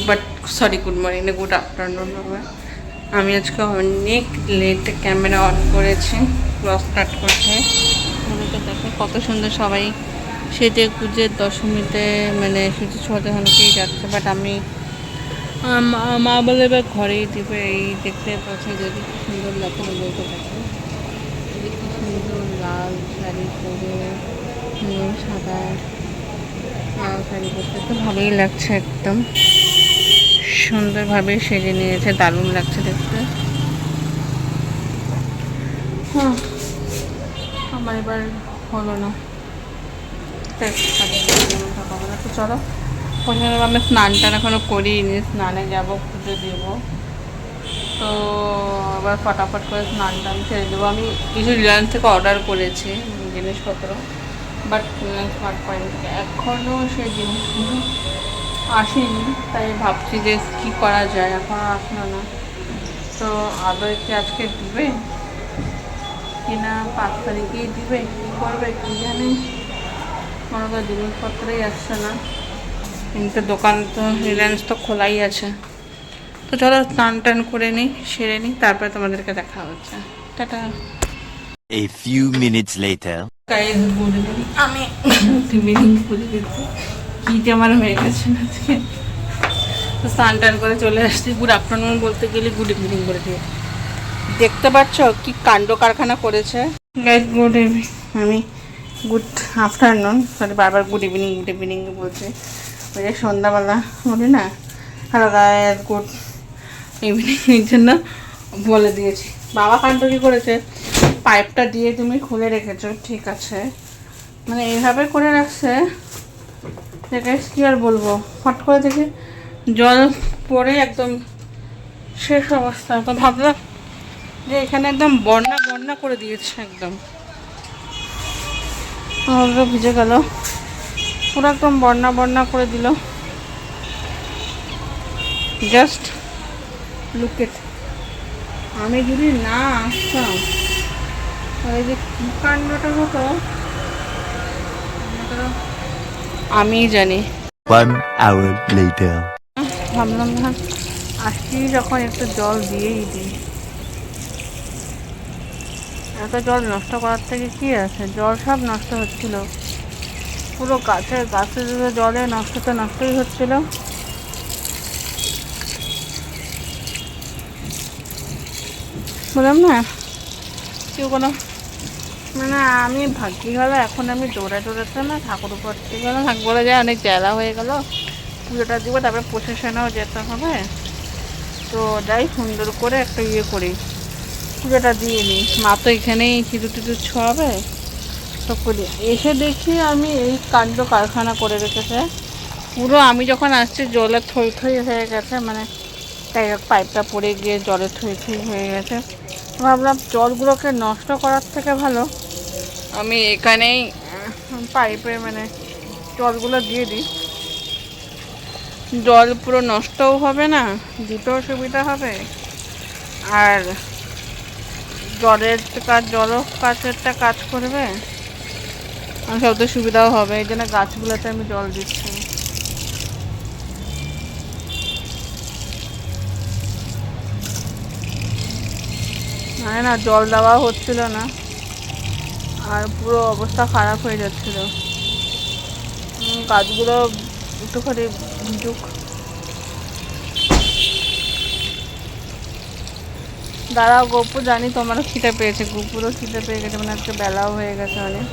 But sorry good morning না good afternoon হবে। আমি আজকে অনেক লেট ক্যামেরা অন করেছি, ব্লগ স্টার্ট করছি। ওদেরকে দেখো কত সুন্দর সবাই সেজে গুজে দশমীতে মানে সূর্য ছোঁয়াতে অনেকেই যাচ্ছে, বাট আমি মা বলে এবার ঘরেই দিবে। এই দেখতে পাচ্ছি যদি কি সুন্দর লাগছে বলতে দেখো, কি সুন্দর লাল শাড়ি পরে সাদা লাল শাড়ি পরতে তো ভালোই লাগছে, একদম সুন্দরভাবে সেজে নিয়েছে, দারুণ লাগছে দেখতে। হ্যাঁ আমার এবার হলো না, তো চলো আমি স্নান টান এখনো করিনি, স্নানে যাবো, পুজো দেবো। তো আবার ফটাফট করে স্নান টান ছেড়ে দেবো। আমি কিছু রিলায়েন্স থেকে অর্ডার করেছি জিনিসপত্র, বাট স্মার্ট পয়েন্ট থেকে এখনও সেই জিনিসগুলো আসেনি, তাই ভাবছি যে কী করা যায়, এখনও আসলো না। তো আদৌ কি আজকে দিবে কিনা, 5 তারিখেই দিবে, কী করবে কী জানে, কোনো তো জিনিসপত্রই আসছে না। কিন্তু দোকান তো রিলায়েন্স তো খোলাই আছে। তো চলো স্নান টান করে নিই, সেরে নিই, তারপরে তোমাদেরকে দেখা হচ্ছে। Tata. A few minutes later. Guys good evening. আমি গুড ইভিনিং বলে দিচ্ছি, কী যে আমার হয়ে গেছে আজকে। তো স্নান টান করে চলে আসছি, গুড আফটারনুন বলতে গেলে গুড ইভিনিং বলে দিয়ে। দেখতে পাচ্ছ কি কাণ্ড কারখানা করেছে। গাইস গুড ইভিনিং, আমি গুড আফটারনুন, সরি বারবার গুড ইভিনিং বলছে। ওই যে সন্ধ্যাবেলা বলি না, হ্যালো গাইস গুড ইভিনিংয়ের জন্য বলে দিয়েছি। বাবা কাণ্ড কী করেছে, পাইপটা দিয়ে তুমি খুলে রেখেছো, ঠিক আছে, মানে এইভাবে করে রাখছে দেখে কী আর বলবো। হট করে দেখে জল পড়ে একদম শেষ অবস্থা। তো ভাবলাম যে এখানে একদম বন্যা করে দিয়েছে, একদম আমারও ভিজে গেল পুরো, একদম বন্যা করে দিল। জাস্ট লুক ইট। আমি যদি না আসতাম তাহলে যে কী কাণ্ডটা হতো আমি জানি। 1 hour later. ভাবলাম না আসছি যখন একটু জল দিয়েই দিই, এত জল নষ্ট করার থেকে কি আছে, জল সব নষ্ট হচ্ছিল, পুরো গাছে জলে নষ্টই হচ্ছিল। বললাম না কেউ কোনো মানে আমি ভাগ্যি গেল, এখন আমি দৌড়াতে না ঠাকুর পড়তে গেলাম, ঠাকুর বলে যায় অনেক জ্বালা হয়ে গেল, পুজোটা দিব, তারপরে প্রসেশনেও যেতে হবে। তো যাই সুন্দর করে একটা ইয়ে করি, পুজোটা দিয়ে নিই। মা তো এখানেই সিঁদুর ছোঁয়াবে, তো করি। এসে দেখি আমি এই কাণ্ড কারখানা করে রেখেছে পুরো। আমি যখন আসছি জলে থই হয়ে গেছে, মানে পাইপটা পড়ে গিয়ে জলে থই হয়ে গেছে। ভাবলাম জলগুলোকে নষ্ট করার থেকে ভালো আমি এখানেই পাইপে মানে জলগুলো দিয়ে দিই, জল পুরো নষ্টও হবে না, দিতেও সুবিধা হবে, আর জলও কাছেরটা কাজ করবে, আর সবথেকে সুবিধাও হবে। এই জন্য গাছগুলোতে আমি জল দিচ্ছি। মানে না জল দেওয়া হচ্ছিল না, আর পুরো অবস্থা খারাপ হয়ে যাচ্ছিল। গাছগুলো একটুখানি ভিজুক। দাঁড়াও গপু, জানি তোমারও খিদে পেয়েছে, গুপুরও খিদে পেয়ে গেছে, মানে আজকে বেলাও হয়ে গেছে অনেক।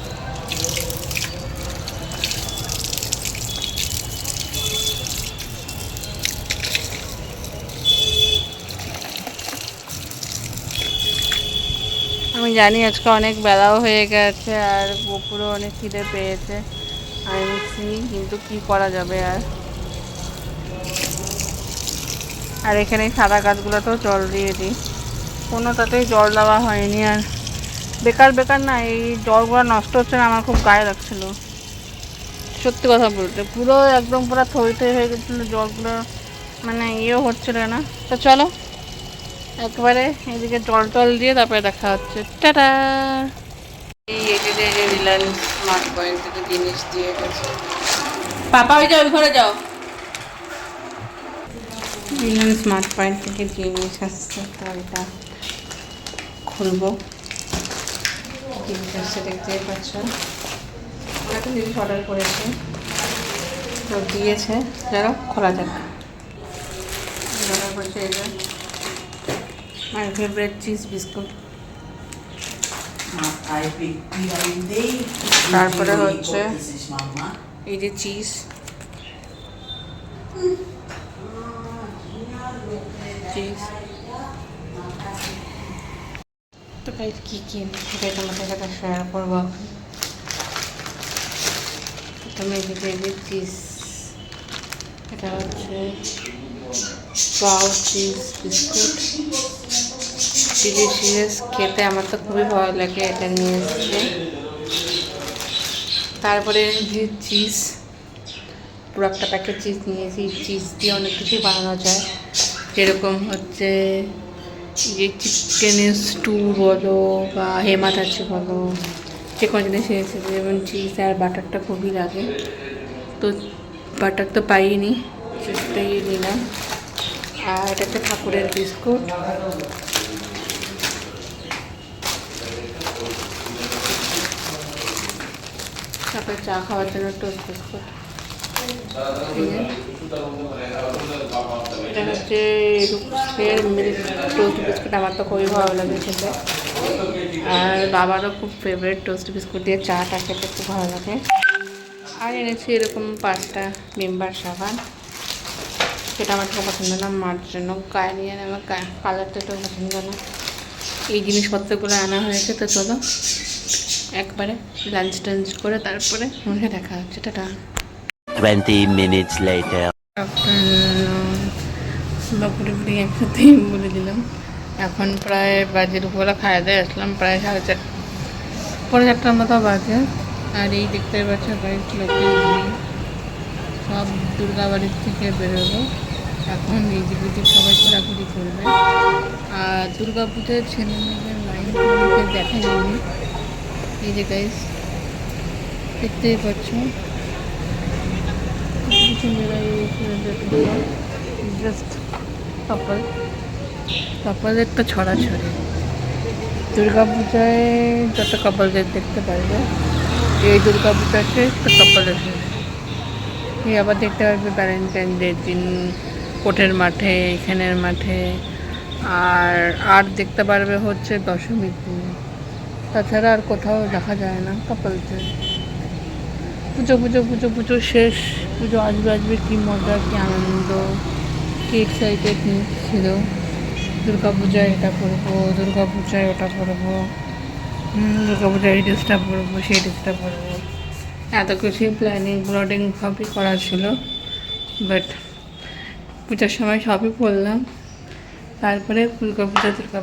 আমি জানি আজকে অনেক বেলাও হয়ে গেছে, আর গপুরও অনেক খিদে পেয়েছে, আমি কিন্তু কি করা যাবে আর এখানে সাদা গাছগুলোতেও জল দিয়ে দিই, কোনোটাতেই জল দেওয়া হয়নি। আর বেকার না, এই জলগুলো নষ্ট হচ্ছে না, আমার খুব গায়ে লাগছিল সত্যি কথা বলতে। পুরো একদম পুরো থই হয়ে গেছিলো জলগুলো, মানে ইয়েও হচ্ছিল না। তো চলো একবারে এদিকে জল দিয়ে তারপরে দেখা হচ্ছে। টাটা। এই যে রিলায়েন্স স্মার্ট পয়েন্ট থেকে জিনিস দিয়ে গেছে। পাপা ওই ঘরে যাও। ইউনিয়ন স্মার্ট পয়েন্ট থেকে জিনিস আসছে, তো এটা খুলবো। জিনিস আসছে দেখতেই পাচ্ছ, একটা জিনিস অর্ডার করেছে তো দিয়েছে, যারা খোলা যাক। অর্ডার করেছে এই যে মাই ফেভারিট চিজ বিস্কুট, তারপরে হচ্ছে এই যে চিজ, চিজ তো গাইস কী কী সেটাই তোমাদের সাথে শেয়ার করবো। প্রথমে দিকে যে চিজ, এটা হচ্ছে পাও চিজ বিস্কুট, ডিলিশিয়াস, খেতে আমার তো খুবই ভালো লাগে, এটা নিয়ে এসেছে। তারপরে যে চিজ, পুরো একটা প্যাকেট চিজ নিয়েছি। চিজ দিয়ে অনেক কিছুই বানানো যায়, যেরকম হচ্ছে যে চিকেনের স্টু বলো বা হেমাতাচি বলো, যে কোনো জিনিস এসেছে। যেমন চিজ আর বাটারটা খুবই লাগে, তো বাটার তো পাইনি, চিজটাই নিলাম। আর এটা একটা ঠাকুরের বিস্কুট, তারপরে চা খাওয়ার জন্য টোস্ট বিস্কুট। এটা হচ্ছে রুক্সের মিল্ক টোস্ট বিস্কুট, আমার তো খুবই ভালো লাগে খেতে, আর বাবারও খুব ফেভারিট টোস্ট বিস্কুট দিয়ে চাটা খেতে খুব ভালো লাগে। আর এনেছি এরকম 5টা মেম্বার সাবান, সেটা আমার খুব পছন্দ না, মার জন্য গায়ে নিয়ে আমার কালারটা তো পছন্দ না। এই জিনিসপত্রগুলো আনা হয়েছে, তো চলো একবারে লাঞ্চ টাঞ্চ করে তারপরে মুখে দেখা হচ্ছে। টাটা। 20 minutes later. পুরোপুরি একসাথেই বলে দিলাম। এখন প্রায় বাজে দুপুরবেলা খাওয়া দাওয়া আসলাম, প্রায় 4:30 মতো বাজে। আর এই দেখতে পাচ্ছ বাড়ির লোকের ভিড়, সব দুর্গা বাড়ির থেকে বেরোলো, এখন এই দিকে সবাই ঘোরাঘুরি করবে। আর দুর্গা পুজোর ছেলে মেয়েদের লাইন দেখা যায়নি। এই যে গাইস দেখতেই পাচ্ছ, জাস্ট কাপলের তো ছড়াছড়ি। দুর্গা পূজায় যত কাপলদের দেখতে পারবে, এই দুর্গা পূজাতে তো কাপলের এই আবার দেখতে পারবে ভ্যালেন্টাইন ডের দিন কোর্টের মাঠে, এখানের মাঠে, আর দেখতে পারবে হচ্ছে দশমীর দিন। তাছাড়া আর কোথাও দেখা যায় না কাপলদের। পুজো পুজো পুজো পুজো শেষ, পুজো আসবে আসবে, কী মজা, কী আনন্দ, কী এক্সাইটেড ছিল। দুর্গা পূজায় এটা করবো, দুর্গা পূজায় ওটা করবো, দুর্গা পূজায় এই ড্রেসটা পরবো, সেই ড্রেসটা পরবো, এত কিছুই প্ল্যানিং ব্লডিং সবই করা ছিল। বাট পূজার সময় সবই করলাম, তারপরে দুর্গা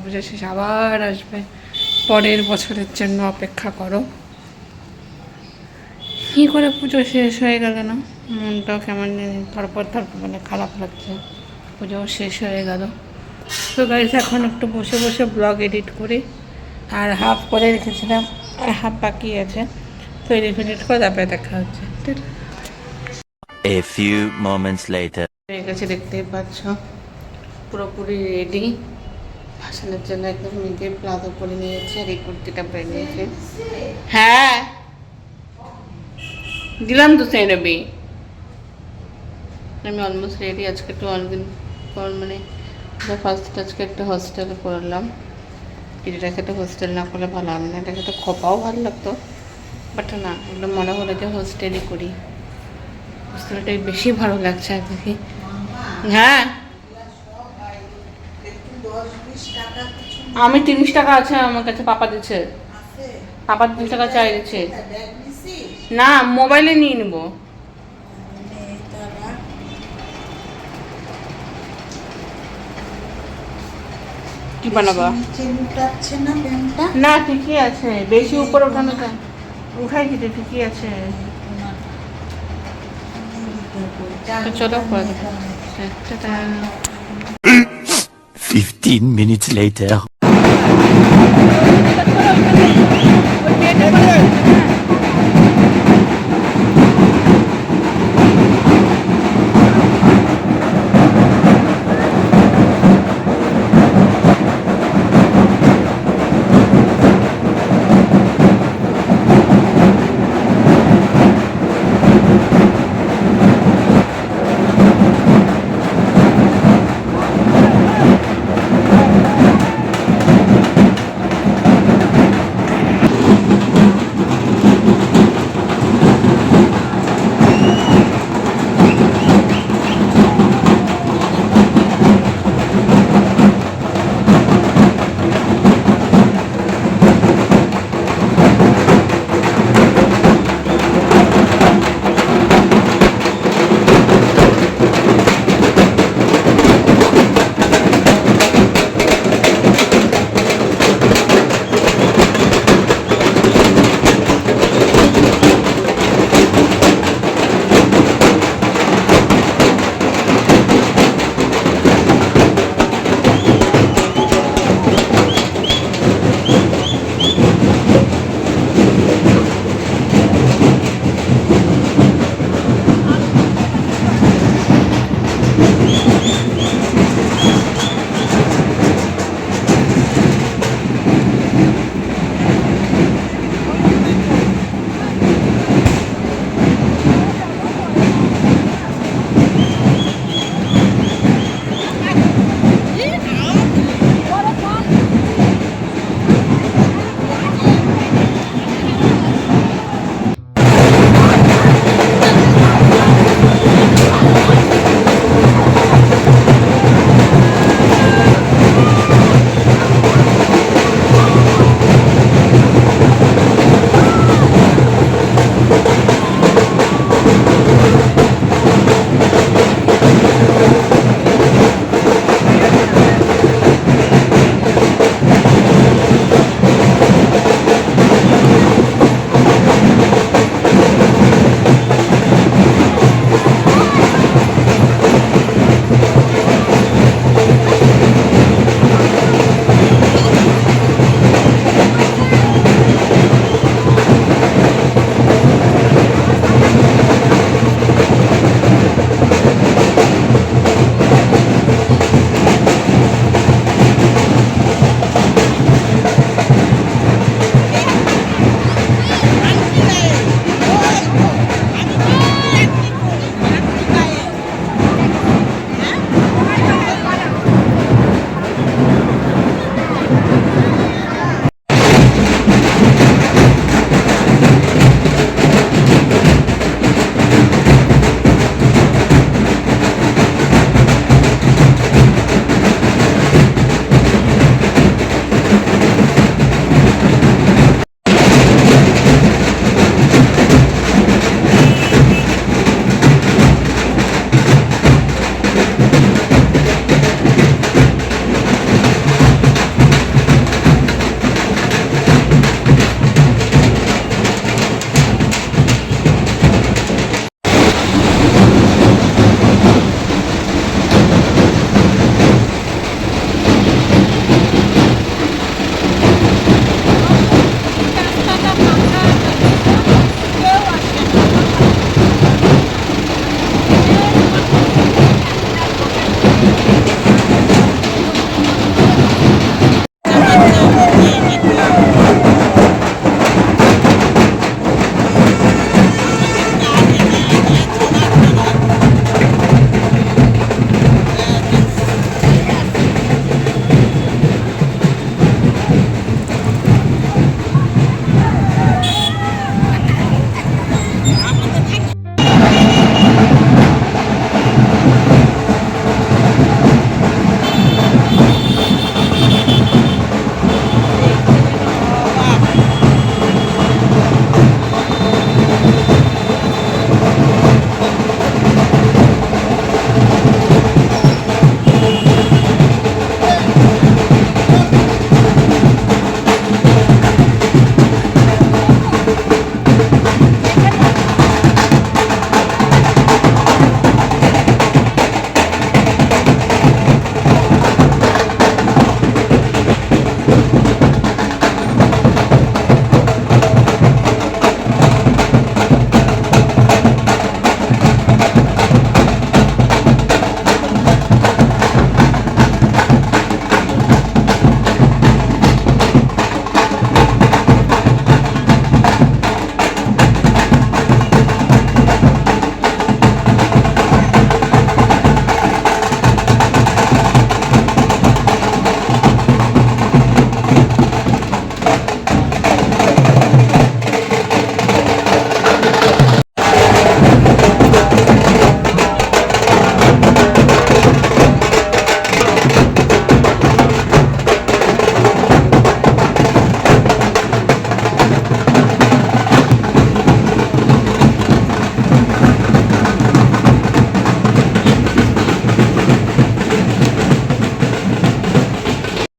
পূজা শেষ, আবার আসবে, পরের বছরের জন্য অপেক্ষা করো। কী করে পুজো শেষ হয়ে গেল না, মনটাও কেমন তারপর মানে খারাপ লাগছে, পুজো শেষ হয়ে গেল। তো গাইস এখন একটু বসে বসে ব্লগ এডিট করি, আর হাফ করে রেখেছিলাম আর হাফ বাকি আছে, তো এডিট করে তারপরে দেখা হচ্ছে। A few moments later. হয়ে গেছে দেখতেই পাচ্ছ, পুরোপুরি রেডি ভাসানের জন্য। একদম মেয়েকে প্লাজো করে নিয়েছে আর এই কুর্তিটা পরে নিয়েছে। হ্যাঁ দিলাম তো সেই রবি, আমি অলমোস্ট রেডি। আজকে একটু অনেকদিন পর মানে ফার্স্ট আজকে একটা হস্টেলে করলাম, এটাকে তো হোস্টেল না করলে ভালো হবে না, এটাকে তো খোপাও ভালো লাগতো, বাট না, একদম মনে হলো যে হোস্টেলই করি, হোস্টেলটাই বেশি ভালো লাগছে আর কি। হ্যাঁ আমি 30 টাকা আছে আমার কাছে, পাপা দিচ্ছে, পাপা 30 টাকা চাই দিচ্ছে। না মোবাইলে নিয়ে নেবো। কি বানাবা? না ঠিকই আছে, বেশি উপরে ওঠানো যায়, উঠাই দিতে ঠিকই আছে। চলো 15 minutes later.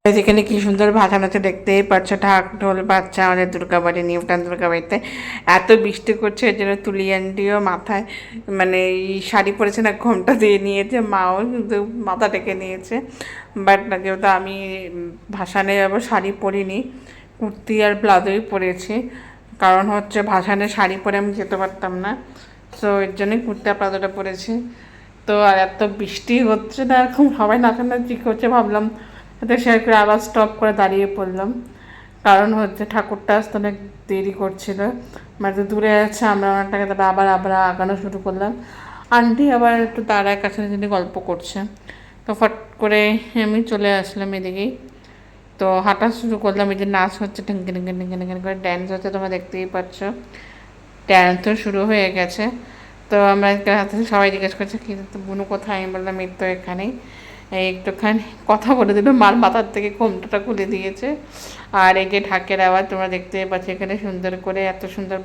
যেখানে কি সুন্দর ভাসানো আছে দেখতেই পাচ্ছ, ঢাক ঢোল বাচ্চা আমাদের দুর্গাবাড়ি নিউটাউন দুর্গাবাড়িতে। এত বৃষ্টি করছে এর জন্য তুলি আন্টিও মাথায় মানে এই শাড়ি পরেছে না, ঘোমটা দিয়ে নিয়েছে, মাও কিন্তু মাথা ডেকে নিয়েছে। বাট যেহেতু আমি ভাসানে যাবো শাড়ি পরিনি, কুর্তি আর ব্লাউজই পরেছি, কারণ হচ্ছে ভাসানে শাড়ি পরে আমি যেতে পারতাম না, সো এর জন্যই কুর্তি আর ব্লাউজটা পরেছি। তো আর এত বৃষ্টি হচ্ছে না, এরকম সবাই নাচানাচি করছে, ভাবলাম তো শেয়ার করে আবার স্টপ করে দাঁড়িয়ে পড়লাম, কারণ হচ্ছে ঠাকুরটা আসতে অনেক দেরি করছিল, মানে দূরে আছে, আমরা অনেকটাকে তারপরে আবার আবার আগানো শুরু করলাম। আন্টি আবার একটু দাঁড়ায় কাছে যদি গল্প করছে, তো ফট করে আমি চলে আসলাম এদিকেই। তো হাঁটা শুরু করলাম, এই যে নাচ হচ্ছে, ঢেঙ্গে ঢেঙ্গে ঢেঙ্গে ঢেঙ্গে করে ড্যান্স হচ্ছে, তোমরা দেখতেই পাচ্ছ, ড্যান্স তো শুরু হয়ে গেছে। তো আমরা সবাই জিজ্ঞেস করছে কি বুনু কোথায়, আমি বললাম এই তো এখানেই। এই একটুখানি কথা বলে দিল, মার মাথার থেকে ঘোমটাটা খুলে দিয়েছে। আর এই যে ঢাকের আওয়াজ তোমরা দেখতে পাচ্ছ, এখানে সুন্দর করে এত সুন্দর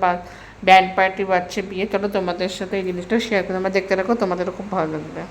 ব্যান্ড পার্টি বাজছে বিয়ে। চলো তোমাদের সাথে এই জিনিসটা শেয়ার করে তোমরা দেখতে রাখো, তোমাদেরও খুব ভালো লাগবে।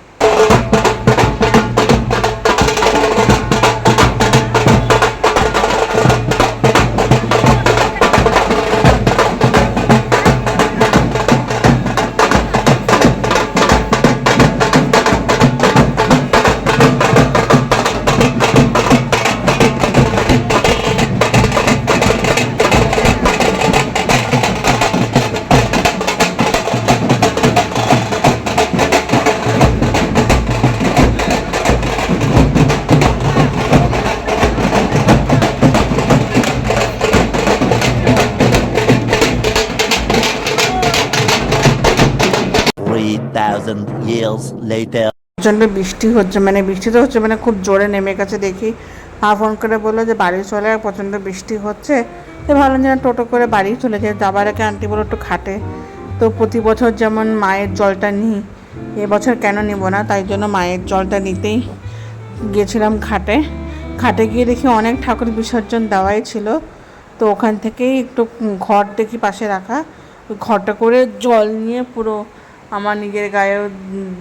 3,000 years later. প্রচণ্ড বৃষ্টি হচ্ছে, মানে বৃষ্টি তো হচ্ছে, মানে খুব জোরে নেমে গেছে। দেখি মা ফোন করে বললো যে বাড়ি চলে, আর প্রচণ্ড বৃষ্টি হচ্ছে। তো ভাবলাম যেন টোটো করে বাড়ি চলে যায়, যাবার আগে আন্টি বলো একটু খাটে। তো প্রতি বছর যেমন মায়ের জলটা নিই, এবছর কেন নিব না, তাই জন্য মায়ের জলটা নিতেই গিয়েছিলাম ঘাটে। ঘাটে গিয়ে দেখি অনেক ঠাকুর বিসর্জন দেওয়াই ছিল, তো ওখান থেকেই একটু ঘর দেখি পাশে রাখা, ওই ঘরটা করে জল নিয়ে পুরো আমার নিজের গায়েও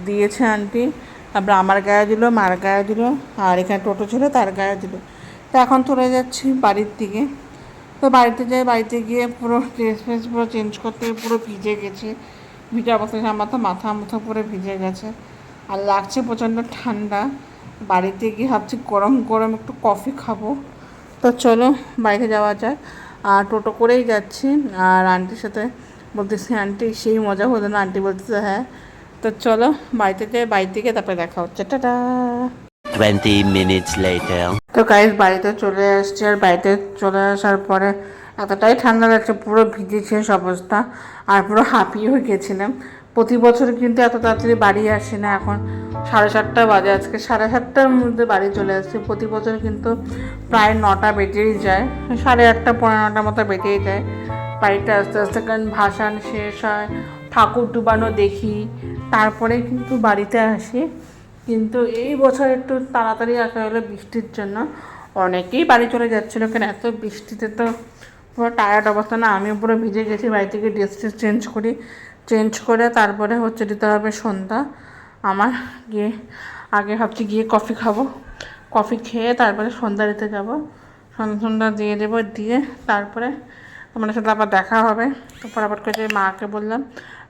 দিয়েছে আন্টি, তারপরে আমার গায়ে দিল, মার গায়ে দিল, আর এখানে টোটো ছিল তার গায়ে দিল। তো এখন চলে যাচ্ছি বাড়ির দিকে। তো বাড়িতে যাই, বাড়িতে গিয়ে পুরো ড্রেস ফ্রেস পুরো চেঞ্জ করতে পুরো ভিজে গেছি, ভিজে অবস্থা আমার তো মাথা পুরো ভিজে গেছে, আর লাগছে প্রচণ্ড ঠান্ডা। বাড়িতে গিয়ে ভাবছি গরম গরম একটু কফি খাবো। তো চলো বাইরে যাওয়া যায়, আর টোটো করেই যাচ্ছি। আর আন্টির সাথে বলতেছি আন্টি সেই মজা হলো না, আন্টি বলতেছে হ্যাঁ। তো চলো বাড়িতে যাই, বাড়ি থেকে তারপরে দেখা হচ্ছে, টাটা। 20 minutes later. তো গাইস বাড়িতে চলে আসছি, আর বাড়িতে চলে আসার পরে এতটাই ঠান্ডা লাগছে, পুরো ভিজে শেষ অবস্থা, আর পুরো হাঁপিয়ে হয়ে গেছিলাম। প্রতি বছর কিন্তু এত তাড়াতাড়ি বাড়ি আসি না, এখন 7:30 বাজে, আজকে 7:30টার মধ্যে বাড়ি চলে আসছি। প্রতি বছর কিন্তু প্রায় 9টা বেজেই যায়, 8:30 পৌনে 9টার মতো বেজেই যায় বাড়িতে আস্তে আস্তে, কারণ ভাসান শেষ হয়, ঠাকুর ডুবানো দেখি, তারপরে কিন্তু বাড়িতে আসি। কিন্তু এই বছর একটু তাড়াতাড়ি আসা হলো বৃষ্টির জন্য, অনেকেই বাড়ি চলে যাচ্ছিলো, কেন এত বৃষ্টিতে তো পুরো টায়ার্ড অবস্থা না, আমিও পুরো ভিজে গেছি। বাড়ি থেকে ড্রেস ট্রেস চেঞ্জ করে তারপরে হচ্ছে দিতে হবে সন্ধ্যা আমার। গিয়ে আগে ভাবছি গিয়ে কফি খাবো, কফি খেয়ে তারপরে সন্ধ্যা দিতে যাবো, সন্ধ্যা দিয়ে দেবো, দিয়ে তারপরে তোমার সাথে আবার দেখা হবে। তো ফটাফট করে মাকে বললাম,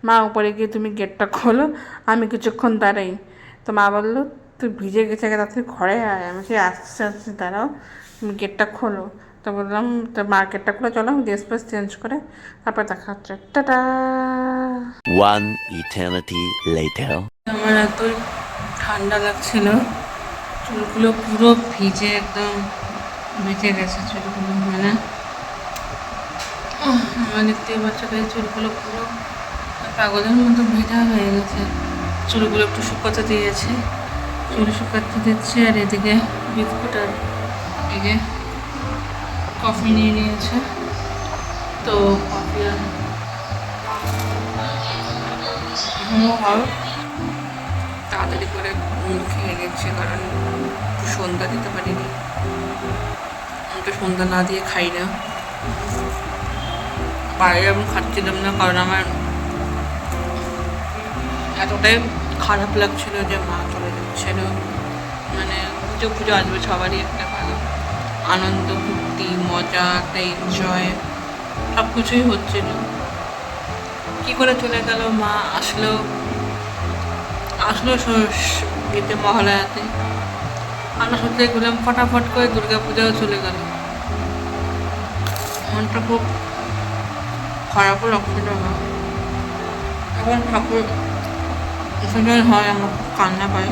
মা উপরে গিয়ে তুমি গেটটা খোলো, আমি কিছুক্ষণ দাঁড়াই। তো মা বললো তুই ভিজে গেছে, তাড়াতাড়ি ঘরে আয়। আমি সেই আসতে আসতে দাঁড়াও, তুমি গেটটা খোলো। তো বললাম তো মা গেটটা খুলে চলো, ড্রেস ফ্রেস চেঞ্জ করে তারপর দেখা হচ্ছে, টাটা। 1 eternity later. আমার এত ঠান্ডা লাগছিল, চুলগুলো পুরো ভিজে একদম বেঁচে গেছে চুলগুলো, মানে আমার দেখতেই পাচ্ছ চুলগুলো পুরো পাগলের মতো ভেজা হয়ে গেছে। চুলগুলো একটু শুকাতে দিয়েছে, চুল শুকাতে দিচ্ছে, আর এদিকে বিস্কুট আর এদিকে কফি নিয়ে নিয়েছে। তো কফি আর তাড়াতাড়ি করে খেয়ে নিচ্ছে, কারণ সন্ধ্যা দিতে পারিনি, আমি তো সন্ধ্যা না দিয়ে খাই না। বাইরে আমি খাচ্ছিলাম না, কারণ আমার এতটাই খারাপ লাগছিল যে মা চলে যাচ্ছিল, মানে পুজো আসবে সবারই একটা ভালো আনন্দ ফুর্তি মজা একটা এনজয় সব কিছুই হচ্ছিল। কি করে চলে গেল মা, আসলো ইয়েতে মহালয়াতে। আমরা সত্যি গেলাম ফটাফট করে দুর্গাপূজাও চলে গেল। মনটা খুব খারাপও লাগছিল আমার। এখন ঠাকুর বিসর্জন হয় আমার খুব কান্না পায়,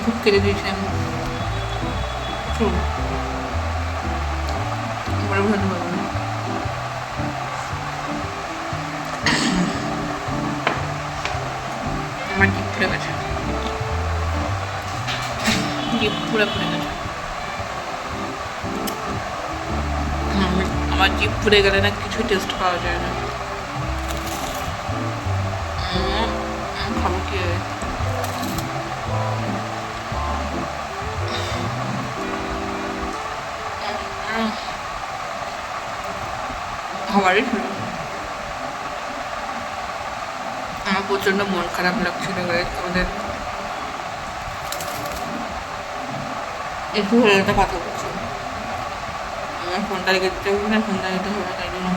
খুব কেঁদে দিয়েছে আমি খুব বলে বোঝাতে পারবো না। আমার জিভ পুড়ে গেছে, জিভ পুড়ে গেছে। আমার জিভ পুড়ে গেলে না কিছুই টেস্ট পাওয়া যায় না। খাবো কি খাবারই ছিল। আমার প্রচন্ড মন খারাপ লাগছিল ওদের একটু হলে একটা কথা বলছি। আমার ফোনটা রেখে দিতে হবে না, ফোনটা দিতে হবে তাই জন্য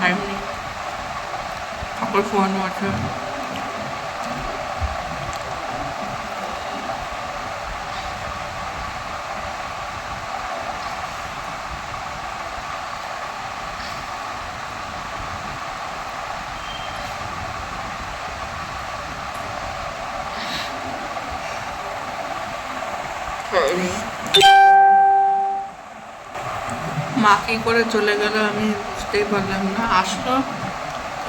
টাইম নেই। ঠাকুর ফোনও আছে। মা কি করে চলে গেল আমি বুঝতেই পারলাম না। আসলো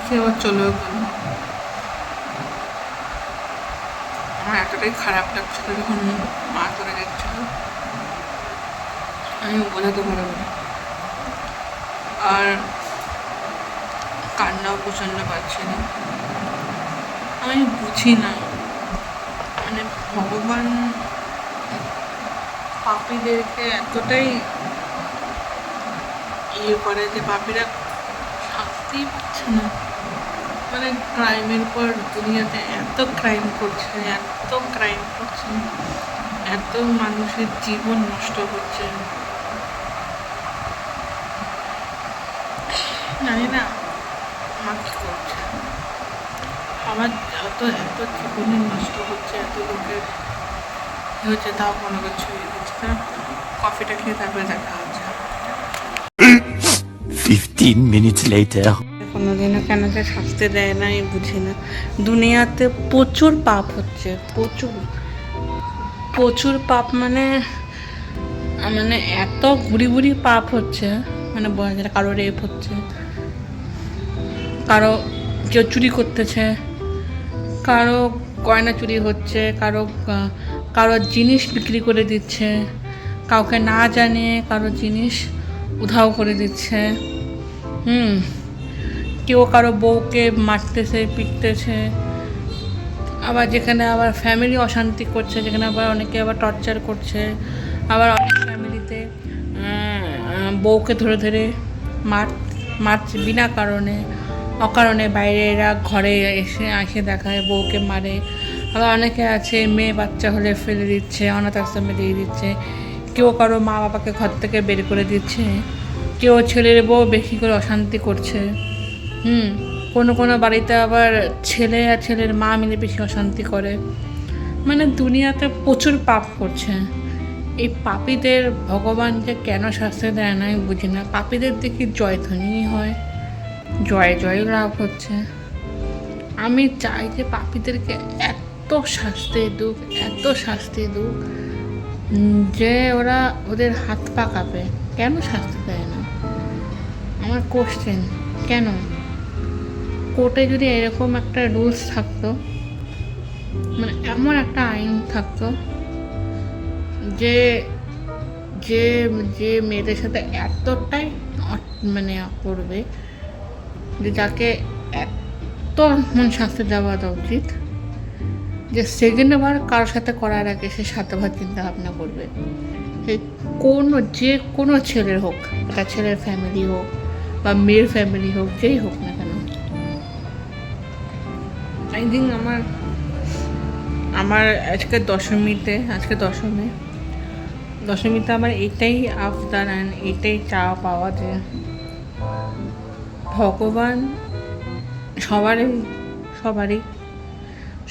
সে আবার চলেও গেল। আমার এতটাই খারাপ লাগছিল যখন মা চলে যাচ্ছিল, আমি বোঝাতে পারবো না। আর কান্নাও প্রচন্ড পাচ্ছে না। আমি বুঝি না মানে ভগবান পাপীদেরকে এতটাই ইয়ে করে যে পাপীরা শাস্তি পাচ্ছে না। মানে ক্রাইমের পর দুনিয়াতে এত ক্রাইম করছে, এত মানুষের জীবন নষ্ট হচ্ছে। জানি না মা কি করছে। আমার এত জীবনের নষ্ট হচ্ছে, এত লোকের হচ্ছে, তাও কোনো কিছু ইয়ে হচ্ছে না। কফিটা খেয়ে তারপরে দেখা হচ্ছে। 15 minutes later. কোনোদিনও কেন যে শাস্তি দেয় না আমি বুঝি না। দুনিয়াতে প্রচুর পাপ হচ্ছে, প্রচুর পাপ মানে মানে এত ঘুরি পাপ হচ্ছে, মানে বোঝা যায়। কারো রেপ হচ্ছে, কারো কেউ চুরি করতেছে, কারো গয়না চুরি হচ্ছে, কারো জিনিস বিক্রি করে দিচ্ছে, কাউকে না জানিয়ে কারো জিনিস উধাও করে দিচ্ছে। কেউ কারো বউকে মারতেছে, পিটতেছে। আবার যেখানে আবার ফ্যামিলি অশান্তি করছে, যেখানে আবার অনেকে আবার টর্চার করছে। আবার অনেক ফ্যামিলিতে বউকে ধরে মারছে বিনা কারণে, অকারণে। বাইরেরা ঘরে এসে দেখায় বউকে মারে। আবার অনেকে আছে মেয়ে বাচ্চা হলে ফেলে দিচ্ছে, অনাথ আশ্রমে দিয়ে দিচ্ছে। কেউ কারো মা বাবাকে ঘর থেকে বের করে দিচ্ছে, কেউ ছেলের বউ বেশি করে অশান্তি করছে। কোনো বাড়িতে আবার ছেলে আর ছেলের মা মিলে বেশি অশান্তি করে। মানে দুনিয়াতে প্রচুর পাপ করছে। এই পাপীদের ভগবান যে কেন শাস্তি দেয় না আমি বুঝি না। পাপীদের দেখি জয়ধ্বনি হয়, জয় লাভ হচ্ছে। আমি চাই যে পাপীদেরকে এত শাস্তি দুক যে ওদের হাত পা কাঁপে। কেন শাস্তি দেয় না আমার কোশ্চেন। কেন কোর্টে যদি এরকম একটা রুলস থাকতো, মানে এমন একটা আইন থাকতো যে যে যে মেয়েদের সাথে এতটাই মানে করবে যে যাকে এত শাস্তি দেওয়া উচিত যে সেকেন্ড বার কারোর সাথে করার আগে সে সাতবার চিন্তা ভাবনা করবে। যে কোনো ছেলের হোক, একটা ছেলের ফ্যামিলি হোক বা মেয়ের ফ্যামিলি হোক, যেই হোক না কেন। আই থিঙ্ক আমার আজকে দশমীতে আমার এটাই আবদার অ্যান্ড এটাই চাওয়া পাওয়া যে ভগবান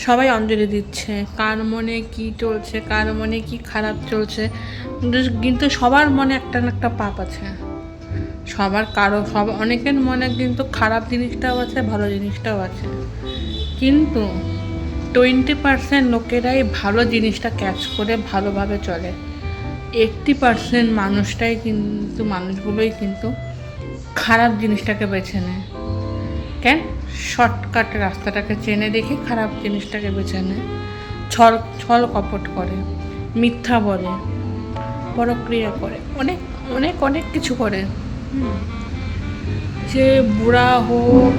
সবাই অঞ্জলি দিচ্ছে, কার মনে কি চলছে, কার মনে কি খারাপ চলছে, কিন্তু সবার মনে একটা না একটা পাপ আছে। অনেকের মনে কিন্তু খারাপ জিনিসটাও আছে, ভালো জিনিসটাও আছে, কিন্তু 20% লোকেরাই ভালো জিনিসটা ক্যাচ করে ভালোভাবে চলে। 80% মানুষগুলোই কিন্তু খারাপ জিনিসটাকে বেছে নেয়। কেন? শর্টকাট রাস্তাটাকে চেনে দেখে খারাপ জিনিসটাকে বেছে নেয়, ছল কপট করে, মিথ্যা বলে, পরক্রিয়া করে, অনেক অনেক অনেক কিছু করে। সে বুড়া হোক,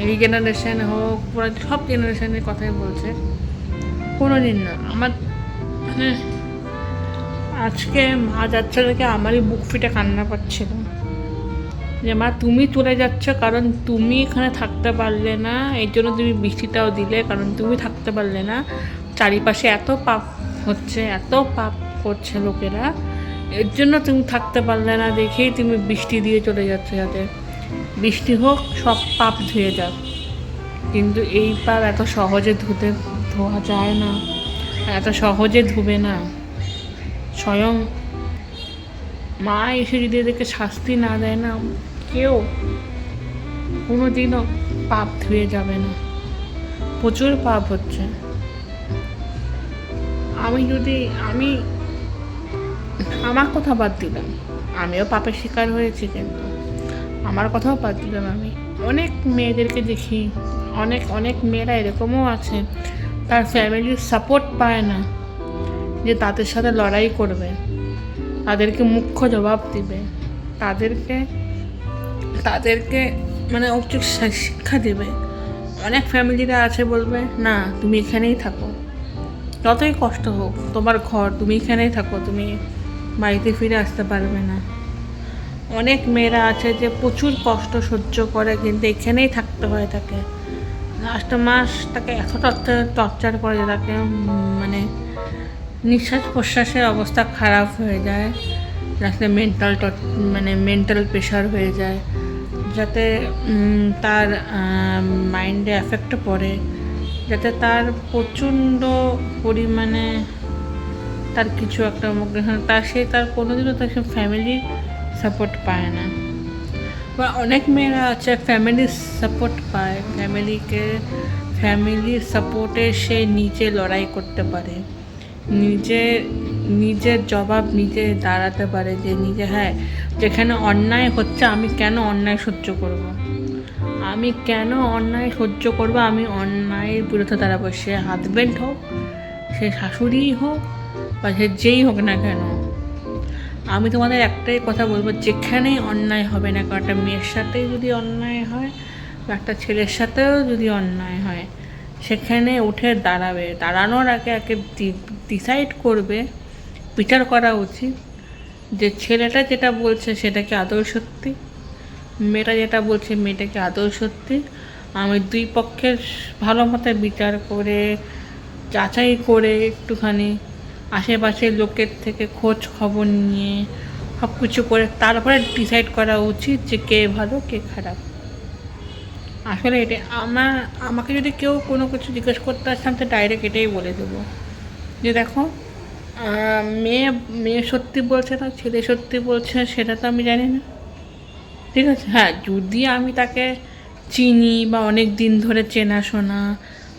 এই জেনারেশন হোক, পুরো সব জেনারেশনের কথাই বলছে। কোনো দিন না আমার মানে আজকে মা যাচ্ছে দেখে আমারই বুক ফিটে কান্না পাচ্ছিল যে মা তুমি চলে যাচ্ছ কারণ তুমি এখানে থাকতে পারলে না, এই জন্য তুমি বৃষ্টিটাও দিলে, কারণ তুমি থাকতে পারলে না। চারিপাশে এত পাপ হচ্ছে, এত পাপ করছে লোকেরা, এর জন্য তুমি থাকতে পারলে না দেখেই তুমি বৃষ্টি দিয়ে চলে যাচ্ছে, যাতে বৃষ্টি হোক, সব পাপ ধুয়ে যাক। কিন্তু এই পাপ এত সহজে ধোয়া যায় না, এত সহজে ধুবে না। স্বয়ং মা এসে যদি এদেরকে শাস্তি না দেয় না, কেউ কোনো দিনও পাপ ধুয়ে যাবে না। প্রচুর পাপ হচ্ছে। আমি আমার কথা বাদ দিলাম, আমিও পাপের শিকার হয়েছি, কিন্তু আমার কথাও বাদ দিলাম। আমি অনেক মেয়েদেরকে দেখি, অনেক মেয়েরা এরকমও আছে, তার ফ্যামিলির সাপোর্ট পায় না যে তাদের সাথে লড়াই করবে, তাদেরকে মুখ্য জবাব দিবে, তাদেরকে মানে উচিত শিক্ষা দেবে। অনেক ফ্যামিলিরা আছে বলবে না তুমি এখানেই থাকো, যতই কষ্ট হোক তোমার ঘর, তুমি এখানেই থাকো, তুমি বাড়িতে ফিরে আসতে পারবে না। অনেক মেয়েরা আছে যে প্রচুর কষ্ট সহ্য করে, কিন্তু এখানেই থাকতে হয় তাকে। লাস্ট মাস তাকে এত টর্চার করে যে তাকে মানে নিঃশ্বাস প্রশ্বাসের অবস্থা খারাপ হয়ে যায়, যাতে মেন্টাল প্রেশার হয়ে যায়, যাতে তার মাইন্ডে এফেক্ট পড়ে, যাতে তার প্রচণ্ড পরিমাণে তার কিছু একটা তার কোনোদিনও তার ফ্যামিলির সাপোর্ট পায় না। বা অনেক মেয়েরা আছে ফ্যামিলির সাপোর্ট পায়, ফ্যামিলির সাপোর্টে সে নিজে লড়াই করতে পারে, নিজের জবাব নিজে দাঁড়াতে পারে, যে নিজে হ্যাঁ যেখানে অন্যায় হচ্ছে আমি কেন অন্যায় সহ্য করব, আমি অন্যায়ের বিরুদ্ধে দাঁড়াবো। সে হাজব্যান্ড হোক, সে শাশুড়ি হোক, বা সে যেই হোক না কেন। আমি তোমাদের একটাই কথা বলবো, যেখানেই অন্যায় হবে না, কারণ একটা মেয়ের সাথেই যদি অন্যায় হয় বা একটা ছেলের সাথেও যদি অন্যায় হয়, সেখানে উঠে দাঁড়ানোর আগে ডিসাইড করবে, বিচার করা উচিত যে ছেলেটা যেটা বলছে সেটা কি আদৌ সত্যি, মেয়েটা যেটা বলছে মেয়েটা কি আদৌ সত্যি। আমি দুই পক্ষের ভালো মতো বিচার করে, যাচাই করে, একটুখানি আশেপাশের লোকের থেকে খোঁজ খবর নিয়ে সব কিছু করে তারপরে ডিসাইড করা উচিত যে কে ভালো কে খারাপ। আসলে এটা আমাকে যদি কেউ কোনো কিছু জিজ্ঞেস করতে আসতাম তো ডাইরেক্ট এটাই বলে দেবো যে দেখো মেয়ে সত্যি বলছে না ছেলে সত্যি বলছে সেটা তো আমি জানি না, ঠিক আছে। হ্যাঁ, যদি আমি তাকে চিনি বা অনেক দিন ধরে চেনাশোনা,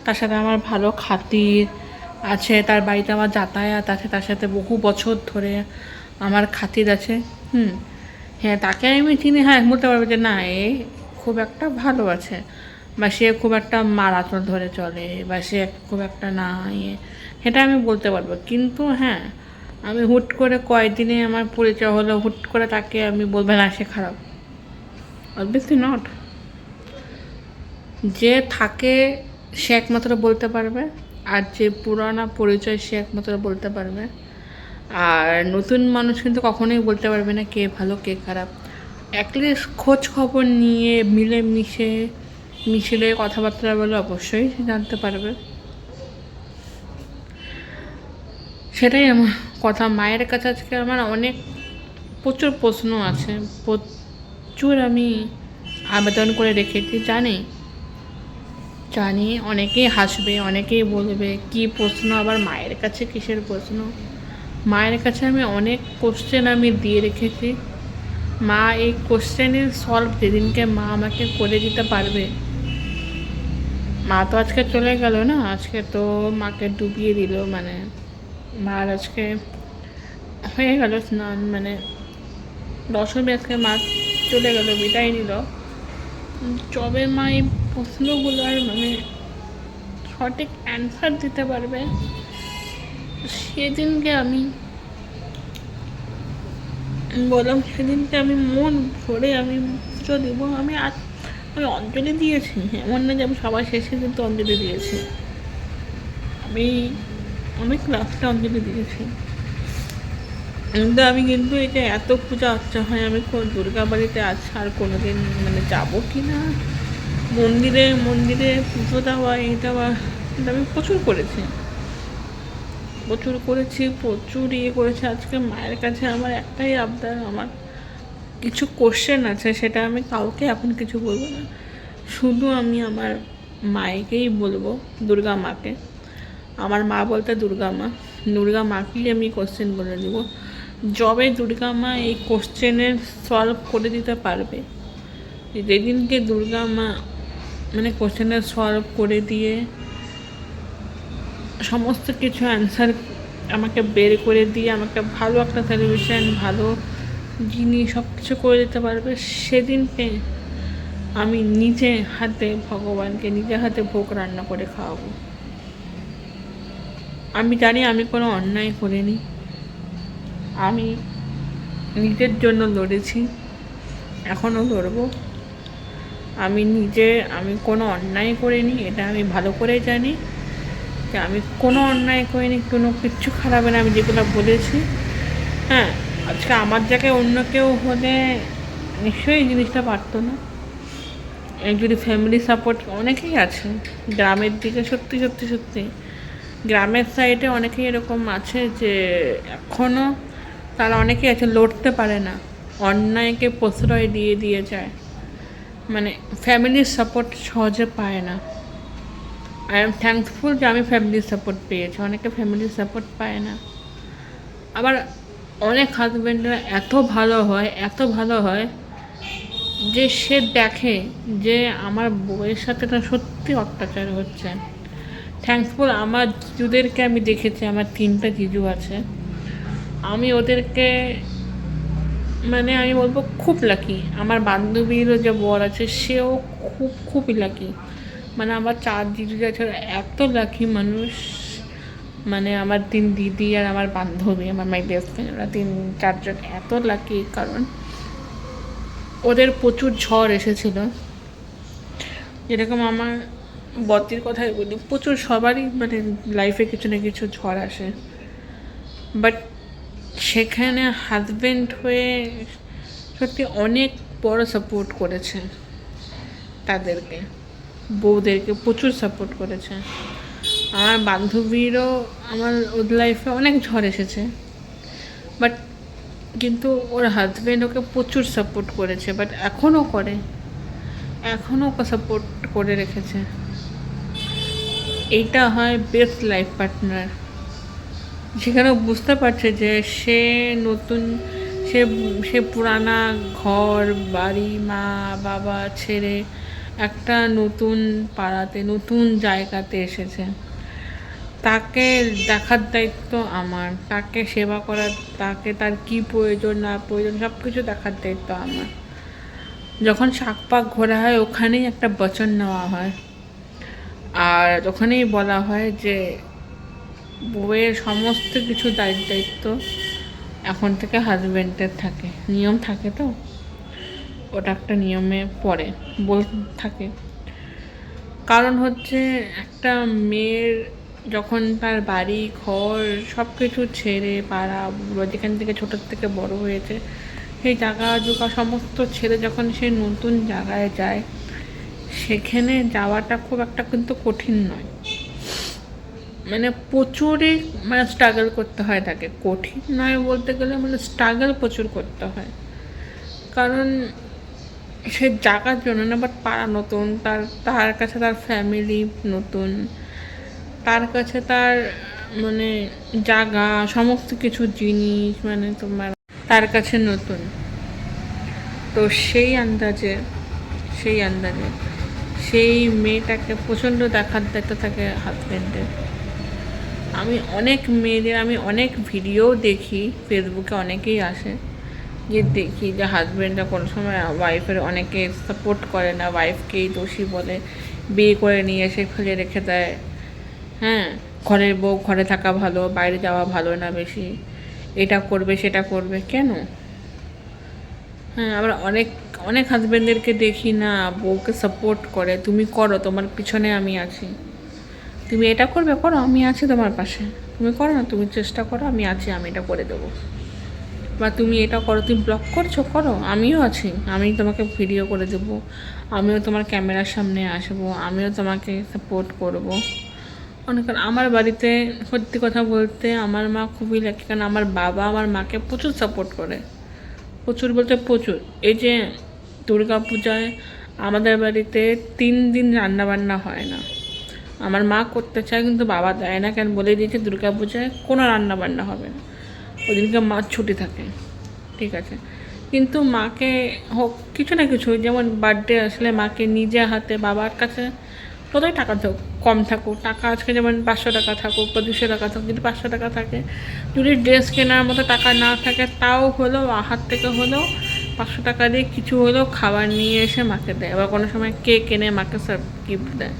তার সাথে আমার ভালো খাতির আছে, তার বাড়িতে আমার যাতায়াত আছে, তার সাথে বহু বছর ধরে আমার খাতির আছে, হ্যাঁ তাকে আমি চিনি, হ্যাঁ বলতে পারবো যে না এ খুব একটা ভালো আছে, বা সে খুব একটা মারাচর ধরে চলে, বা সে খুব একটা না সেটা আমি বলতে পারবো। কিন্তু হ্যাঁ, আমি হুট করে কয়েকদিনে আমার পরিচয় হলো, হুট করে তাকে আমি বলবো না সে খারাপ, অবভিয়াসলি নট। যে থাকে সে একমাত্র বলতে পারবে, আর যে পুরানা পরিচয় সে একমাত্র বলতে পারবে। আর নতুন মানুষ কিন্তু কখনোই বলতে পারবে না কে ভালো কে খারাপ। অ্যাটলিস্ট খোঁজ খবর নিয়ে মিশলে কথাবার্তা বলে অবশ্যই জানতে পারবে। সেটাই আমার কথা। মায়ের কাছে আজকে আমার অনেক প্রচুর প্রশ্ন আছে, প্রচুর আমি আবেদন করে রেখেছি। জানি অনেকেই হাসবে, অনেকেই বলবে কি প্রশ্ন আবার মায়ের কাছে, কিসের প্রশ্ন। মায়ের কাছে আমি অনেক কোশ্চেন আমি দিয়ে রেখেছি। মা এই কোশ্চেনের সলভ যেদিনকে মা আমাকে করে দিতে পারবে, মা তো আজকে চলে গেল না, আজকে তো মাকে ডুবিয়ে দিল, মানে মার আজকে হয়ে গেল স্নান, মানে দশমী আজকে মা চলে গেল, বিদায় নিল। যবে মা এই প্রশ্নগুলোর মানে সঠিক অ্যান্সার দিতে পারবে, সেদিনকে আমি বললাম, সেদিনকে আমি মন ভরে আমি পুজো দেব। আমি অঞ্জলি দিয়েছি, এমন না যে আমি সবার শেষে কিন্তু অঞ্জলি দিয়েছি। আমি অনেক লাস্টে অঞ্জলি দিয়েছি। কিন্তু আমি কিন্তু এই যে এত পূজা আচ্ছা হয়, আমি দুর্গা বাড়িতে আজ আর কোনোদিন মানে যাবো কি না, মন্দিরে পুজো দেওয়া এই দেওয়া, কিন্তু আমি প্রচুর করেছি, প্রচুর করেছি। আজকে মায়ের কাছে আমার একটাই আবদার, আমার কিছু কোশ্চেন আছে, সেটা আমি কাউকে এখন কিছু বলবো না, শুধু আমি আমার মায়েকেই বলবো, দুর্গা মাকে। আমার মা বলতে দুর্গা মাকেই আমি কোশ্চেন বলে দেবো। যবে দুর্গা মা এই কোশ্চেনের সলভ করে দিতে পারবে, যেদিনকে দুর্গা মা মানে কোশ্চেনের সলভ করে দিয়ে সমস্ত কিছু অ্যান্সার আমাকে বের করে দিয়ে আমাকে ভালো একটা সেলিব্রেশন, ভালো জিনিস সব কিছু করে দিতে পারবে, সেদিনকে আমি নিজে হাতে ভগবানকে নিজে হাতে ভোগ রান্না করে খাওয়াবো। আমি জানি আমি কোনো অন্যায় করিনি, আমি নিজের জন্য লড়েছি, এখনও লড়বো। আমি কোনো অন্যায় করিনি, এটা আমি ভালো করেই জানি যে আমি কোনো অন্যায় করিনি, কোনো কিচ্ছু খারাপ না আমি যেগুলো বলেছি। হ্যাঁ, আজকে আমার জায়গায় অন্য কেউ হলে নিশ্চয়ই এই জিনিসটা পারতো না। যদি ফ্যামিলি সাপোর্ট অনেকেই আছে গ্রামের দিকে, সত্যি গ্রামের সাইডে অনেকেই এরকম আছে যে এখনও তারা অনেকেই আছে লড়তে পারে না, অন্যায়কে প্রশ্রয় দিয়ে যায়, মানে ফ্যামিলির সাপোর্ট সহজে পায় না। আই এম থ্যাঙ্কফুল যে আমি ফ্যামিলির সাপোর্ট পেয়েছি, অনেকে ফ্যামিলির সাপোর্ট পায় না। আবার অনেক হাজব্যান্ডরা এত ভালো হয় যে সে দেখে যে আমার বউয়ের সাথে না সত্যি অত্যাচার হচ্ছে। থ্যাঙ্কফুল আমার জিজুদেরকে আমি দেখেছি, আমার 3টা জিজু আছে, আমি ওদেরকে মানে আমি বলবো খুব লাকি। আমার বান্ধবীরও যে বর আছে সেও খুবই লাকি, মানে আমার 4 জিজু আছে, এত লাকি মানুষ। মানে আমার 3 দিদি আর আমার বান্ধবী, আমার মাই বেস্ট ফ্রেন্ড, ওরা 4জন এত লাকি, কারণ ওদের প্রচুর ঝড় এসেছিল। যেরকম আমার বতির কথাই বলি, প্রচুর সবারই মানে লাইফে কিছু না কিছু ঝড় আসে, বাট সেখানে হাজব্যান্ড হয়ে সত্যি অনেক বড় সাপোর্ট করেছে তাদেরকে, বউদেরকে প্রচুর সাপোর্ট করেছে। আমার বান্ধবীরও আমার ওর লাইফে অনেক ঝড় এসেছে, বাট কিন্তু ওর হাজব্যান্ড ওকে প্রচুর সাপোর্ট করেছে, বাট এখনও ওকে সাপোর্ট করে রেখেছে। এইটা হয় বেস্ট লাইফ পার্টনার, যেখানে বুঝতে পারছে যে সে পুরানা ঘর বাড়ি মা বাবা ছেড়ে একটা নতুন পাড়াতে নতুন জায়গাতে এসেছে। তাকে দেখার দায়িত্ব আমার, তাকে সেবা করার, তার কী প্রয়োজন না প্রয়োজন সব কিছু দেখার দায়িত্ব আমার। যখন শাক পাক ঘোরা হয় ওখানেই একটা বচন নেওয়া হয়, আর ওখানেই বলা হয় যে বউয়ের সমস্ত কিছু দায়িত্ব এখন থেকে হাজব্যান্ডের থাকে, নিয়ম থাকে, তো ওটা একটা নিয়মে পড়ে থাকে। কারণ হচ্ছে একটা মেয়ের যখন তার বাড়ি ঘর সব কিছু ছেড়ে পাড়া যেখান থেকে ছোটোর থেকে বড় হয়েছে সেই জায়গা জোগা সমস্ত ছেড়ে যখন সে নতুন জায়গায় যায়, সেখানে যাওয়াটা খুব একটা কিন্তু কঠিন নয়। মানে প্রচুরই মানে স্ট্রাগল করতে হয় তাকে, কঠিন নয় বলতে গেলে, মানে স্ট্রাগল প্রচুর করতে হয়। কারণ সে জায়গার জন্য না, বাট পাড়া নতুন, তার তার কাছে তার ফ্যামিলি নতুন, তার কাছে তার মানে জায়গা সমস্ত কিছু জিনিস মানে তোমার তার কাছে নতুন। তো সেই আন্দাজে সেই মেয়েটাকে প্রচণ্ড দেখার দায়িত্ব থাকে হাজব্যান্ডের। আমি অনেক ভিডিও দেখি, ফেসবুকে অনেকেই আসে যে দেখি যে হাজব্যান্ডরা কোনো সময় ওয়াইফের অনেকে সাপোর্ট করে না, ওয়াইফকেই দোষী বলে, বিয়ে করে নিয়ে এসে ফেলে রেখে দেয়। হ্যাঁ, ঘরের বউ ঘরে থাকা ভালো, বাইরে যাওয়া ভালো না বেশি, এটা করবে সেটা করবে কেন? হ্যাঁ, আমরা অনেক অনেক হাজব্যান্ডদেরকে দেখি না বউকে সাপোর্ট করে, তুমি করো, তোমার পিছনে আমি আছি, তুমি এটা করবে করো, আমি আছি তোমার পাশে, তুমি করো না, তুমি চেষ্টা করো, আমি আছি, আমি এটা করে দেবো। বা তুমি এটা করো, তুমি ব্লগ করছো করো, আমিও আছি, আমি তোমাকে ভিডিও করে দেবো, আমিও তোমার ক্যামেরার সামনে আসবো, আমিও তোমাকে সাপোর্ট করব। অনেক আমার বাড়িতে সত্যি কথা বলতে আমার মা খুবই লাকি, কারণ আমার বাবা আমার মাকে প্রচুর সাপোর্ট করে, প্রচুর বলতে প্রচুর। এই যে দুর্গা পূজায় আমাদের বাড়িতে 3 দিন রান্নাবান্না হয় না, আমার মা করতে চায় কিন্তু বাবা দেয় না, কেন বলে দিয়েছে দুর্গা পূজায় কোনো রান্নাবান্না হবে না, ওই দিনকে মার ছুটি থাকে, ঠিক আছে। কিন্তু মাকে হোক কিছু না কিছু, যেমন বার্থডে আসলে মাকে নিজে হাতে বাবার কাছে যতই টাকা থাকুক, কম থাকুক, টাকা আজকে যেমন 500 টাকা থাকুক বা 200 টাকা থাকুক, যদি 500 টাকা থাকে, যদি ড্রেস কেনার মতো টাকা না থাকে, তাও হলেও হাত থেকে হলেও 500 টাকা দিয়ে কিছু হলেও খাবার নিয়ে এসে মাকে দেয়। আবার কোনো সময় কেক এনে মাকে গিফট দেয়।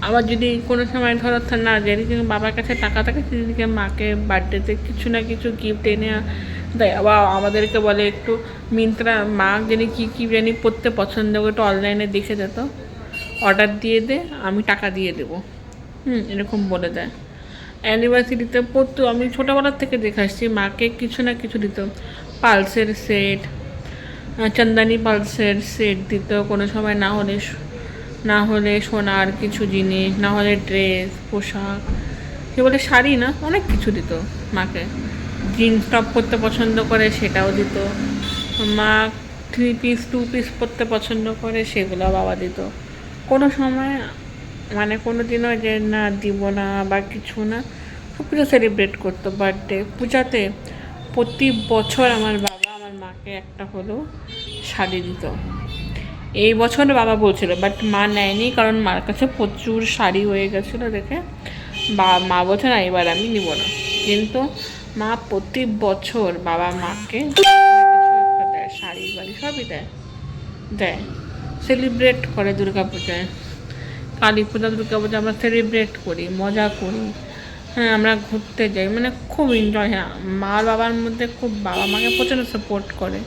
আবার যদি কোনো সময় ধরো না যেদিকে বাবার কাছে টাকা থাকে সেদিকে মাকে বার্থডেতে কিছু না কিছু গিফট এনে দেয়। আবার আমাদেরকে বলে একটু মিন্ত্রা মা জানি কী জানি পড়তে পছন্দ করে একটু অনলাইনে দেখে যেত, অর্ডার দিয়ে দে, আমি টাকা দিয়ে দেবো, এরকম বলে দেয়। অ্যানিভার্সারিতে পড়তো, আমি ছোটোবেলার থেকে দেখে আসছি মাকে কিছু না কিছু দিত, পালসের সেট, চন্দানি পালসের সেট দিত, কোনো সময় না হলে সোনার কিছু জিনিস, না হলে ড্রেস পোশাক, সে বলে শাড়ি না, অনেক কিছু দিত মাকে। জিন্স টপ পরতে পছন্দ করে সেটাও দিত, মা 3 পিস 2 পিস পরতে পছন্দ করে সেগুলো বাবা দিত। কোনো সময় মানে কোনো দিনও যে না দিব না বা কিছু না, সব কিছু সেলিব্রেট করতো। বার্থডে পূজাতে প্রতি বছর আমার বাবা আমার মাকে একটা হলেও শাড়ি দিত। এই বছর বাবা বলছিল, বাট মা নেয়নি, কারণ মার কাছে প্রচুর শাড়ি হয়ে গেছিলো দেখে মা বলছে না এবার আমি নিব না। কিন্তু মা প্রতি বছর বাবা মাকে দেয়, শাড়ি বাড়ি সবই দেয়। সেলিব্রেট করে দুর্গা পূজায়, কালী পূজা দুর্গা পূজা আমরা সেলিব্রেট করি, মজা করি। হ্যাঁ, আমরা ঘুরতে যাই, মানে খুব এনজয়। হ্যাঁ, মা বাবার মধ্যে খুব বাবা মাকে প্রচণ্ড সাপোর্ট করে।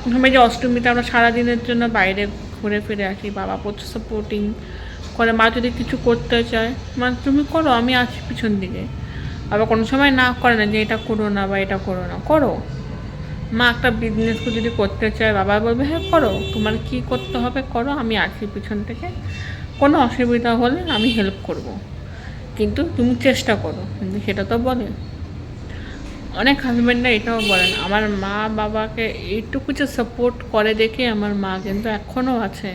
প্রথমে যে অষ্টমীতে আমরা সারাদিনের জন্য বাইরে ঘুরে ফিরে আসি, বাবা প্রচুর সাপোর্টিং করে। মা যদি কিছু করতে চায়, মা তুমি করো, আমি আছি পিছন দিকে। আবার কোনো সময় না করে না যে এটা করো না বা এটা করো না, করো। মা একটা বিজনেসকে যদি করতে চায়, বাবা বলবে হ্যাঁ করো, তোমার কী করতে হবে করো, আমি আছি পিছন থেকে, কোনো অসুবিধা হলে আমি হেল্প করব, কিন্তু তুমি চেষ্টা করো। কিন্তু সেটা তো বলে। অনেক হাজব্যান্ডরা এটাও বলেন, আমার মা বাবাকে এইটুকু যে সাপোর্ট করে দেখে আমার মা কিন্তু এখনও আছে।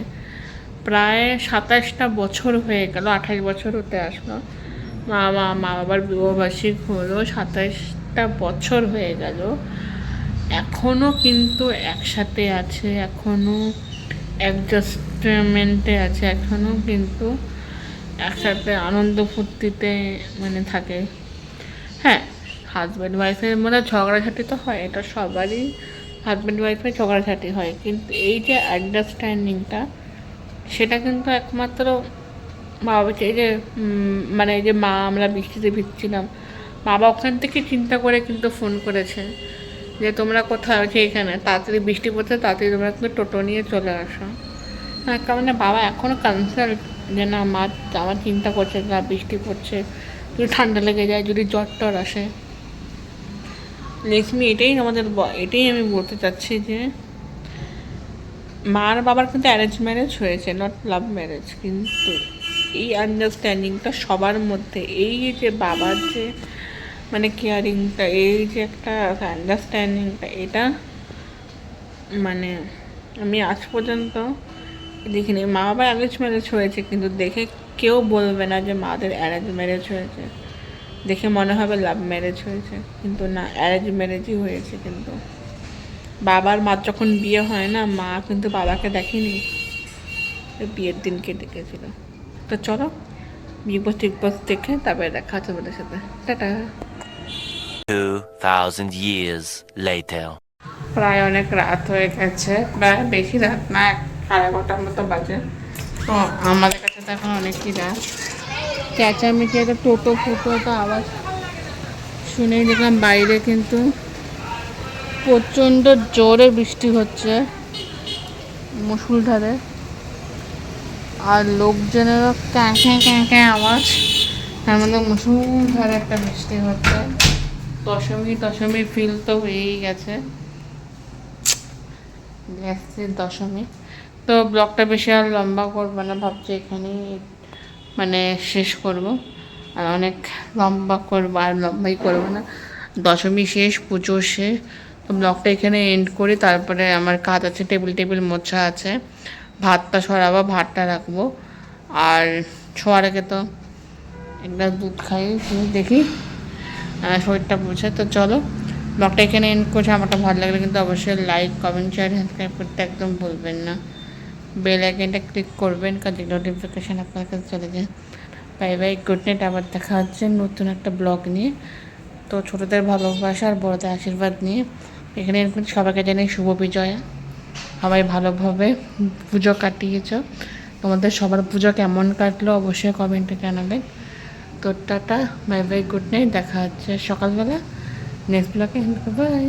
প্রায় 27টা বছর হয়ে গেল, 28 বছর হতে আসলো, মা বাবার বিবাহবার্ষিক হলো, 27টা বছর হয়ে গেল, এখনও কিন্তু একসাথে আছে, এখনও অ্যাডজাস্টমেন্টে আছে, এখনও কিন্তু একসাথে আনন্দ ফুর্তিতে মানে থাকে। হ্যাঁ, হাজব্যান্ড ওয়াইফের মধ্যে ঝগড়াঝাটি তো হয়, এটা সবারই হাজব্যান্ড ওয়াইফের ঝগড়াঝাটি হয়, কিন্তু এই যে আন্ডারস্ট্যান্ডিংটা সেটা কিন্তু একমাত্র বাবা। এই যে মানে এই যে মা আমরা বৃষ্টিতে ভিজছিলাম, বাবা ওখান থেকে চিন্তা করে কিন্তু ফোন করেছে যে তোমরা কোথাও আছে, এখানে তাড়াতাড়ি বৃষ্টি পড়ছে, তাড়াতাড়ি তোমরা কিন্তু টোটো নিয়ে চলে আসো। হ্যাঁ, কারণ বাবা এখনও কনসাল্ট যে না মা আমার চিন্তা করছে, না বৃষ্টি পড়ছে, যদি ঠান্ডা লেগে যায়, যদি জ্বর টর আসে। লেক্সমি এটাই আমি বলতে চাচ্ছি যে মার বাবার কিন্তু অ্যারেঞ্জ ম্যারেজ হয়েছে, নট লাভ ম্যারেজ। কিন্তু এই আন্ডারস্ট্যান্ডিংটা সবার মধ্যে, এই যে বাবার যে মানে কেয়ারিংটা, এই যে একটা আন্ডারস্ট্যান্ডিংটা, এটা মানে আমি আজ পর্যন্ত দেখিনি। মা বাবার অ্যারেঞ্জ ম্যারেজ হয়েছে, কিন্তু দেখে কেউ বলবে না যে মাদের অ্যারেঞ্জ ম্যারেজ হয়েছে, দেখে মনে হবে লাভ ম্যারেজ হয়েছে, কিন্তু না, অ্যারেঞ্জ ম্যারেজই হয়েছে। কিন্তু বাবার মা যখন বিয়ে হয় না, মা কিন্তু বাবাকে দেখেনি, বিয়ের দিনকে ডেকেছিল। তো চলো বিগ বস টিগ বস দেখে তারপরে দেখা হচ্ছে তোমাদের সাথে। টাটা। 2000 years later. প্রায় অনেক রাত হয়ে গেছে, প্রায় বেশি রাত না, 11:30 মতো বাজে। তো আমাদের কাছে তো এখন অনেকই রাত। চেঁচামেচি একটা টোটো ফুটো তো আওয়াজ শুনেই দেখলাম বাইরে কিন্তু প্রচণ্ড জোরে বৃষ্টি হচ্ছে, মুষলধারে, আর লোকজনেরও ক্যাঁ ক্যাঁ ক্যাঁ ক্যাঁ আওয়াজ। তার মধ্যে মুষলধারে একটা বৃষ্টি হচ্ছে। দশমী ফিল তো হয়েই গেছে, দশমী। তো ব্লগটা বেশি আর লম্বা করবো না, ভাবছি এখানেই মানে শেষ করব। আর অনেক লম্বা করবো, আর লম্বাই করবো না। দশমী শেষ, পুজো শেষ, তো ব্লগটা এখানে এন্ড করি। তারপরে আমার কাজ আছে, টেবিল মোছা আছে, ভাতটা সরাবো, ভাতটা রাখবো। আর শোয়ার আগে তো এক গ্লাস দুধ খাই, দেখি শরীরটা বুঝে। তো চলো ব্লগটা এখানে এন্ড করছি। আমারটা ভালো লাগলে কিন্তু অবশ্যই লাইক, কমেন্ট, শেয়ার, সাবস্ক্রাইব করতে একদম ভুলবেন না। বেল আইকনটা ক্লিক করবেন, কাজে নোটিফিকেশান আপনার কাছে চলে যায়। Bye bye, good night. আবার দেখা হচ্ছে নতুন একটা ব্লগ নিয়ে। তো ছোটোদের ভালোবাসা আর বড়োদের আশীর্বাদ নিয়ে এখানে সবাইকে জানাই শুভ বিজয়া। সবাই ভালোভাবে পুজো কাটিয়েছ। তোমাদের সবার পুজো কেমন কাটলো অবশ্যই কমেন্টে জানাবেন। তো tata, bye bye, good night. দেখা হচ্ছে সকালবেলা নেক্সট ব্লগে। বাই।